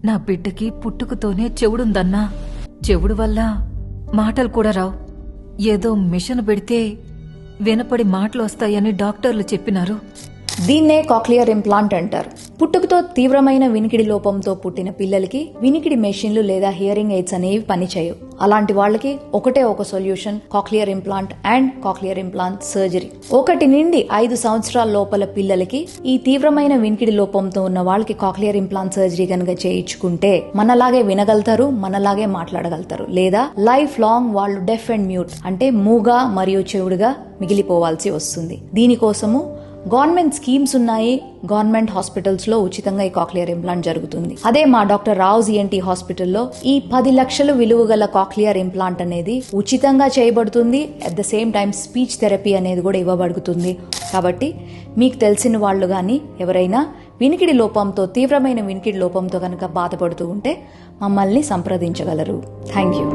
నా బిడ్డకి పుట్టుకతోనే చెవుడుందన్నా. చెవుడు వల్ల మాటలు కూడా రావు. ఏదో మిషన్ పెడితే వినపడి మాటలు వస్తాయని డాక్టర్లు చెప్పినారు. దీన్నే కాక్లియర్ ఇంప్లాంట్ అంటారు. పుట్టుకతో తీవ్రమైన వినికిడి లోపంతో పుట్టిన పిల్లలకి వినికిడి మెషిన్లు లేదా హియరింగ్ ఎయిడ్స్ అనేవి పనిచేయవు. అలాంటి వాళ్ళకి ఒకటే ఒక solution, cochlear implant and cochlear implant surgery. 1 నుండి 5 సంవత్సరాల లోపల పిల్లలకి ఈ తీవ్రమైన వినికిడి లోపంతో ఉన్న వాళ్ళకి కాక్లియర్ ఇంప్లాంట్ సర్జరీ కనుక చేయించుకుంటే మనలాగే వినగలుగుతారు, మనలాగే మాట్లాడగలుగుతారు. లేదా లైఫ్ లాంగ్ వాళ్ళు డెఫ్ అండ్ మ్యూట్ అంటే మూగా మరియు చెవుడుగా మిగిలిపోవాల్సి వస్తుంది. దీనికోసము గవర్నమెంట్ స్కీమ్స్ ఉన్నాయి. గవర్నమెంట్ హాస్పిటల్స్ లో ఉచితంగా ఈ కాక్లియర్ ఇంప్లాంట్ జరుగుతుంది. అదే మా డాక్టర్ రావుస్ ఈఎన్టీ హాస్పిటల్లో ఈ 10 లక్షలు విలువ గల కాక్లియర్ ఇంప్లాంట్ అనేది ఉచితంగా చేయబడుతుంది. At the same time speech therapy అనేది కూడా ఇవ్వబడుతుంది. కాబట్టి మీకు తెలిసిన వాళ్ళు కానీ ఎవరైనా వినికిడి లోపంతో, తీవ్రమైన వినికిడి లోపంతో కనుక బాధపడుతూ ఉంటే మమ్మల్ని సంప్రదించగలరు. Thank you.